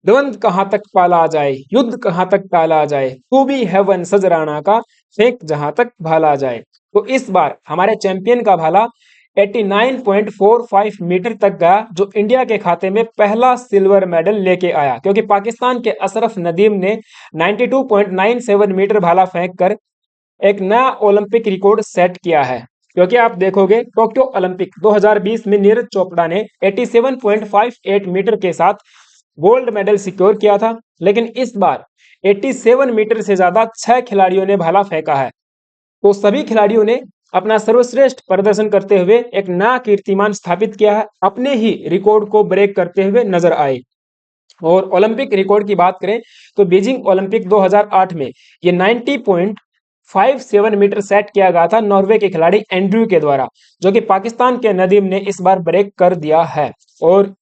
द्वंद कहाँ तक पाला जाए, युद्ध कहाँ तक टाला जाए, तू भी है वन सजराना का, फेंक जहां तक भाला जाए। तो इस बार हमारे चैंपियन का भाला 89.45 मीटर तक गया, जो इंडिया के खाते में पहला सिल्वर मेडल लेके आया, क्योंकि पाकिस्तान के अशरफ नदीम ने 92.97 मीटर भाला फेंक कर एक नया ओलंपिक रिकॉर्ड सेट किया है। क्योंकि आप देखोगे टोक्यो ओलंपिक 2020 में नीरज चोपड़ा ने 87.58 मीटर के साथ गोल्ड मेडल सिक्योर किया था, लेकिन इस बार 87 मीटर से ज्यादा 6 खिलाड़ियों ने भाला फेंका है। तो सभी खिलाड़ियों ने अपना सर्वश्रेष्ठ प्रदर्शन करते हुए एक नया कीर्तिमान स्थापित किया है, अपने ही रिकॉर्ड को ब्रेक करते हुए नजर आए। और ओलंपिक रिकॉर्ड की बात करें तो बीजिंग ओलंपिक 2008 में ये 90.57 मीटर सेट किया गया था नॉर्वे के खिलाड़ी एंड्रयू के द्वारा, जो कि पाकिस्तान के नदीम ने इस बार ब्रेक कर दिया है। और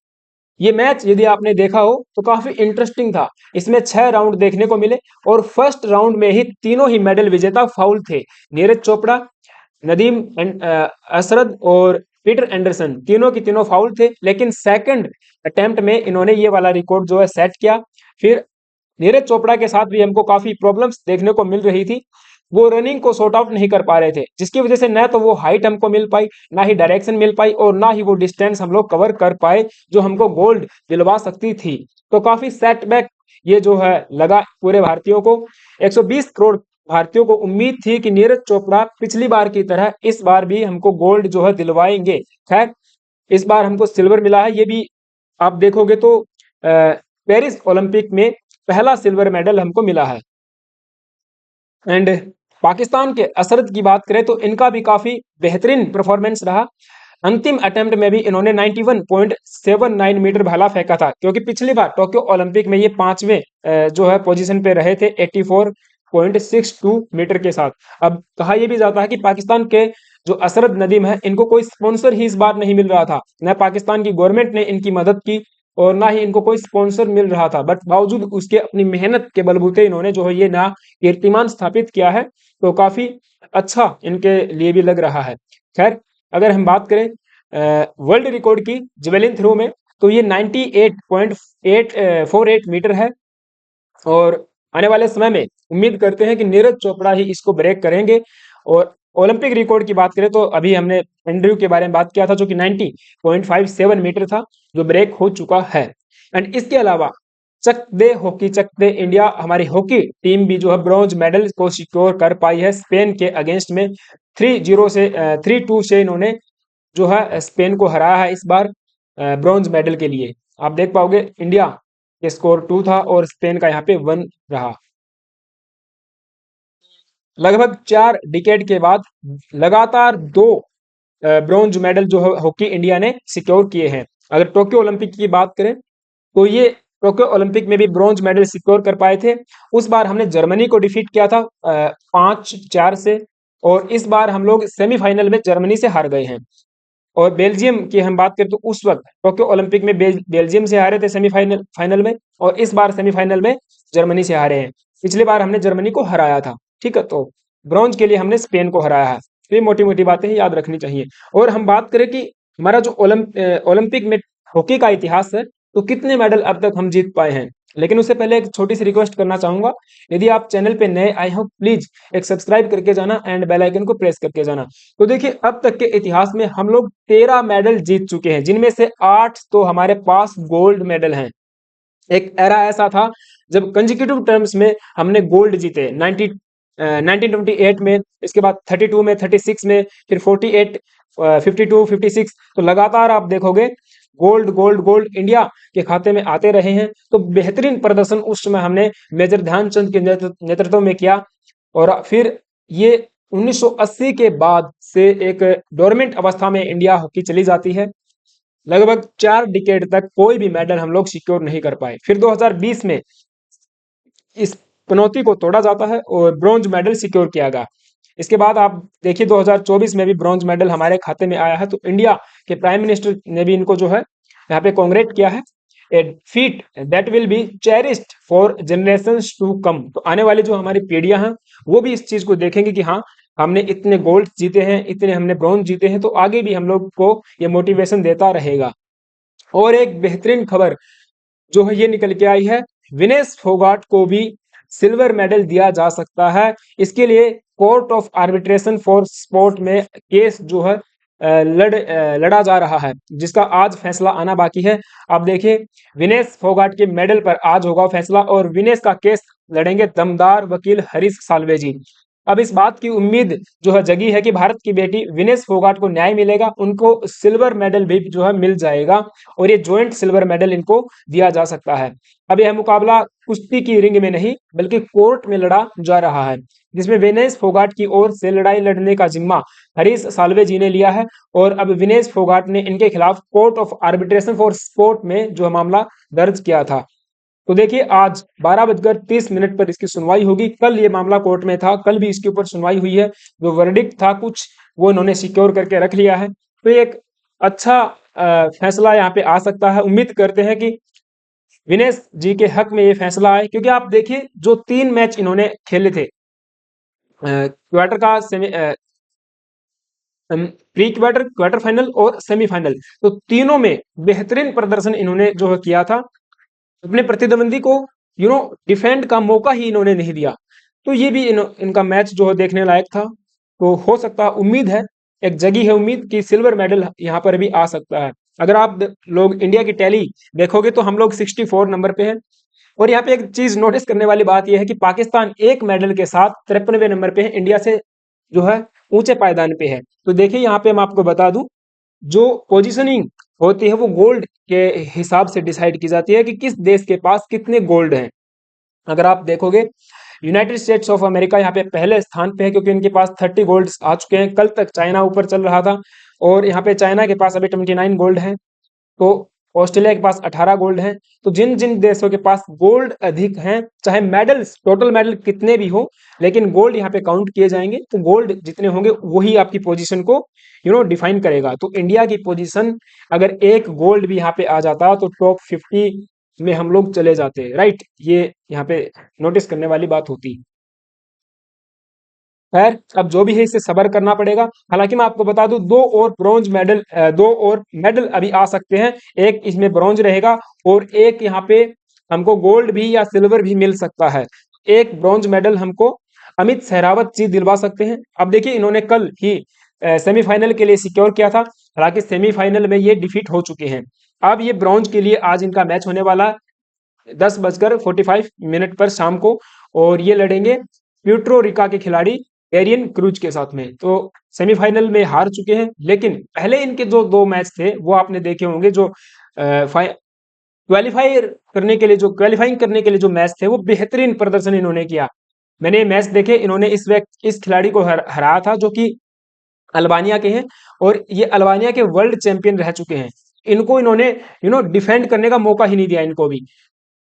ये मैच यदि आपने देखा हो तो काफी इंटरेस्टिंग था। इसमें 6 राउंड देखने को मिले और फर्स्ट राउंड में ही तीनों ही मेडल विजेता फाउल थे। नीरज चोपड़ा, नदीम असरद और पीटर एंडरसन, तीनों की तीनों फाउल थे, लेकिन सेकंड अटेम्प्ट में इन्होंने ये वाला रिकॉर्ड जो है सेट किया। फिर नीरज चोपड़ा के साथ भी हमको काफी प्रॉब्लम्स देखने को मिल रही थी, वो रनिंग को सॉर्ट आउट नहीं कर पा रहे थे, जिसकी वजह से न तो वो हाइट हमको मिल पाई, ना ही डायरेक्शन मिल पाई, और ना ही वो डिस्टेंस हम लोग कवर कर पाए जो हमको गोल्ड दिलवा सकती थी। तो काफी सेटबैक ये जो है लगा पूरे भारतीयों को। 120 करोड़ भारतीयों को उम्मीद थी कि नीरज चोपड़ा पिछली बार की तरह इस बार भी हमको गोल्ड जो है दिलवाएंगे। खैर, इस बार हमको सिल्वर मिला है। ये भी आप देखोगे तो पेरिस ओलंपिक में पहला सिल्वर मेडल हमको मिला है। एंड पाकिस्तान के असरद की बात करें तो इनका भी काफी बेहतरीन परफॉर्मेंस रहा। अंतिम अटेम्प्ट में भी इन्होंने 91.79 मीटर भाला फेंका था, क्योंकि पिछली बार टोक्यो ओलंपिक में ये 5वें जो है पोजीशन पे रहे थे 84.62 मीटर के साथ। अब कहा यह भी जाता है कि पाकिस्तान के जो असरद नदीम है, इनको कोई स्पॉन्सर ही इस बार नहीं मिल रहा था, न पाकिस्तान की गवर्नमेंट ने इनकी मदद की और ना ही इनको कोई स्पॉन्सर मिल रहा था, बट बावजूद उसके अपनी मेहनत के बलबूते इन्होंने जो है ये नया कीर्तिमान स्थापित किया है। तो काफी अच्छा इनके लिए भी लग रहा है। खैर, अगर हम बात करें वर्ल्ड रिकॉर्ड की जेवेलिन थ्रो में, तो ये 98.48 मीटर है, और आने वाले समय में उम्मीद करते हैं कि नीरज चोपड़ा ही इसको ब्रेक करेंगे। और ओलंपिक रिकॉर्ड की बात करें तो अभी हमने एंड्रयू के बारे में बात किया था, जो कि 90.57 मीटर था, जो ब्रेक हो चुका है। एंड इसके अलावा चक दे हॉकी चक दे इंडिया, हमारी हॉकी टीम भी जो है ब्रॉन्ज मेडल को सिक्योर कर पाई है स्पेन के अगेंस्ट में। 3-2 से इन्होंने जो है स्पेन को हराया है इस बार ब्रॉन्ज मेडल के लिए। आप देख पाओगे इंडिया के स्कोर 2 था और स्पेन का यहाँ पे 1 रहा। लगभग 4 डिकेड के बाद लगातार 2 ब्रॉन्ज मेडल जो है हॉकी इंडिया ने सिक्योर किए हैं। अगर टोक्यो ओलंपिक की बात करें तो ये टोक्यो ओलंपिक में भी ब्रॉन्ज मेडल सिक्योर कर पाए थे। उस बार हमने जर्मनी को डिफीट किया था 5-4 से, और इस बार हम लोग सेमीफाइनल में जर्मनी से हार गए हैं। और बेल्जियम की हम बात करें तो उस वक्त टोक्यो ओलंपिक में बेल्जियम से हारे थे सेमीफाइनल फाइनल में, और इस बार सेमीफाइनल में जर्मनी से हारे हैं। पिछली बार हमने जर्मनी को हराया था। ठीक है, तो ब्रॉन्ज के लिए हमने स्पेन को हराया है। तो ये मोटी मोटी बातें ही याद रखनी चाहिए। और हम बात करें कि हमारा जो ओलंपिक में हॉकी का इतिहास है, तो कितने मेडल अब तक हम जीत पाए हैं। लेकिन उससे पहले एक छोटी सी रिक्वेस्ट करना चाहूंगा, यदि आप चैनल पे नए आए हो प्लीज एक सब्सक्राइब करके जाना एंड बेल आइकन को प्रेस करके जाना। तो देखिए, अब तक के इतिहास में हम लोग 13 मेडल जीत चुके हैं, जिनमें से 8 तो हमारे पास गोल्ड मेडल हैं। एक एरा ऐसा था जब कंजिक्यूटिव टर्म्स में हमने गोल्ड जीते 1928 में, इसके बाद 32 में, 36 में, फिर 48, 52, 56। तो लगातार आप देखोगे गोल्ड गोल्ड गोल्ड इंडिया के खाते में आते रहे हैं। तो बेहतरीन प्रदर्शन उस समय हमने मेजर ध्यानचंद के नेतृत्व में किया। और फिर ये 1980 के बाद से एक डोरमेंट अवस्था में इंडिया हॉकी चली जाती है। लगभग 4 डिकेड तक कोई भी मेडल हम लोग सिक्योर नहीं कर पाए। फिर 2020 में इस चुनौती को तोड़ा जाता है और ब्रॉन्ज मेडल सिक्योर किया गया। इसके बाद आप देखिए 2024 में भी ब्रॉन्ज मेडल हमारे खाते में आया है। तो इंडिया के प्राइम मिनिस्टर ने भी इनको जो है यहाँ पे कांग्रेट किया है। A feat that will be cherished for generations to come. तो आने वाली जो हमारी पीढ़ियां हैं वो भी इस चीज को देखेंगे कि हाँ, हमने इतने गोल्ड जीते हैं, इतने हमने ब्रॉन्ज जीते हैं, तो आगे भी हम लोग को ये मोटिवेशन देता रहेगा। और एक बेहतरीन खबर जो है ये निकल के आई है, विनेश फोगाट को भी सिल्वर मेडल दिया जा सकता है। इसके लिए court of arbitration for sport में केस जो है लड़ा जा रहा है, जिसका आज फैसला आना बाकी है। आप देखिए, विनेश फोगाट के मेडल पर आज होगा फैसला और विनेश का केस लड़ेंगे दमदार वकील हरीश साल्वे जी। अब इस बात की उम्मीद जो है जगी है कि भारत की बेटी विनेश फोगाट को न्याय मिलेगा, उनको सिल्वर मेडल भी जो है मिल जाएगा और ये ज्वाइंट सिल्वर मेडल इनको दिया जा सकता है। अब यह मुकाबला कुश्ती की रिंग में नहीं बल्कि कोर्ट में लड़ा जा रहा है, जिसमें विनेश फोगाट की ओर से लड़ाई लड़ने का जिम्मा हरीश साल्वे जी ने लिया है और अब विनेश फोगाट ने इनके खिलाफ court of arbitration for sport में जो मामला दर्ज किया था। तो देखिए, आज 12:30 पर इसकी सुनवाई होगी। कल ये मामला कोर्ट में था, कल भी इसके ऊपर सुनवाई हुई है। जो वर्डिक्ट था कुछ वो इन्होंने सिक्योर करके रख लिया है। तो ये एक अच्छा फैसला यहाँ पे आ सकता है। उम्मीद करते हैं कि विनेश जी के हक में ये फैसला आए, क्योंकि आप देखिए जो 3 मैच इन्होंने खेले थे, क्वार्टर का semi pre quarter, quarter final और सेमीफाइनल, तो तीनों में बेहतरीन प्रदर्शन इन्होंने जो है किया था। अपने प्रतिद्वंदी को डिफेंड का मौका ही इन्होंने नहीं दिया। तो ये भी इनका मैच जो है देखने लायक था। तो हो सकता है, उम्मीद है, एक जगी है उम्मीद कि सिल्वर मेडल यहाँ पर भी आ सकता है। अगर आप लोग इंडिया की टैली देखोगे तो हम लोग 64 नंबर पे हैं। और यहाँ पे एक चीज नोटिस करने वाली बात यह है कि पाकिस्तान एक मेडल के साथ 53वें नंबर पे है, इंडिया से जो है ऊंचे पायदान पे है। तो देखिए, यहाँ पे मैं आपको बता दूं, जो पोजीशनिंग होती है वो गोल्ड के हिसाब से डिसाइड की जाती है कि किस देश के पास कितने गोल्ड हैं। अगर आप देखोगे, यूनाइटेड स्टेट्स ऑफ अमेरिका यहाँ पे पहले स्थान पे है, क्योंकि इनके पास 30 गोल्ड आ चुके हैं। कल तक चाइना ऊपर चल रहा था और यहाँ पे चाइना के पास अभी 29 गोल्ड है। तो ऑस्ट्रेलिया के पास 18 गोल्ड हैं। तो जिन जिन देशों के पास गोल्ड अधिक हैं, चाहे मेडल्स टोटल मेडल कितने भी हो, लेकिन गोल्ड यहाँ पे काउंट किए जाएंगे। तो गोल्ड जितने होंगे वही आपकी पोजीशन को डिफाइन करेगा। तो इंडिया की पोजीशन, अगर एक गोल्ड भी यहाँ पे आ जाता तो टॉप 50 में हम लोग चले जाते, राइट। ये यहाँ पे नोटिस करने वाली बात होती। खैर, अब जो भी है इसे सबर करना पड़ेगा। हालांकि मैं आपको बता दूं, दो और मेडल अभी आ सकते हैं। एक इसमें ब्रॉन्ज रहेगा और एक यहाँ पे हमको गोल्ड भी या सिल्वर भी मिल सकता है। एक ब्रॉन्ज मेडल हमको अमित सहरावत जी दिलवा सकते हैं। अब देखिए, इन्होंने कल ही सेमीफाइनल के लिए सिक्योर किया था। हालांकि सेमीफाइनल में ये डिफीट हो चुके हैं। अब ये ब्रॉन्ज के लिए आज इनका मैच होने वाला 10:45 पर शाम को, और ये लड़ेंगे प्यूर्टो रिका के खिलाड़ी एरियन क्रूज के साथ में। तो सेमीफाइनल में हार चुके हैं, लेकिन पहले इनके जो 2 मैच थे वो आपने देखे होंगे। जो क्वालिफाइंग करने के लिए जो मैच थे, वो बेहतरीन प्रदर्शन इन्होंने किया। मैंने ये मैच देखे, इन्होंने इस खिलाड़ी को हराया था, जो कि अल्बानिया के हैं और ये अल्बानिया के वर्ल्ड चैंपियन रह चुके हैं। इनको इन्होंने डिफेंड करने का मौका ही नहीं दिया इनको भी।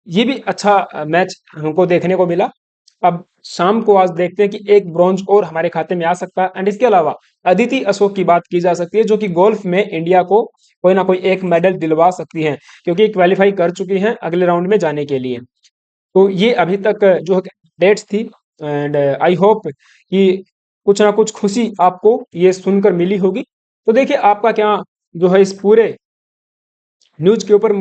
ये भी अच्छा मैच हमको देखने को मिला। अब शाम को आज देखते हैं कि एक ब्रॉन्ज और हमारे खाते में आ सकता है। एंड इसके अलावा अदिति अशोक की बात की जा सकती है, जो कि गोल्फ में इंडिया को कोई ना कोई एक मेडल दिलवा सकती हैं, क्योंकि क्वालिफाई कर चुकी हैं अगले राउंड में जाने के लिए। तो ये अभी तक जो डेट्स थी। एंड आई होप कि कुछ ना कुछ खुशी आपको ये सुनकर मिली होगी। तो देखिए, आपका क्या जो है इस पूरे न्यूज के ऊपर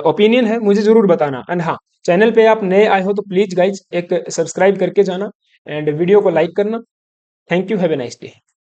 ओपिनियन है, मुझे जरूर बताना। एंड हाँ, चैनल पे आप नए आए हो तो प्लीज गाइज एक सब्सक्राइब करके जाना एंड वीडियो को लाइक करना। Thank you, have a nice day.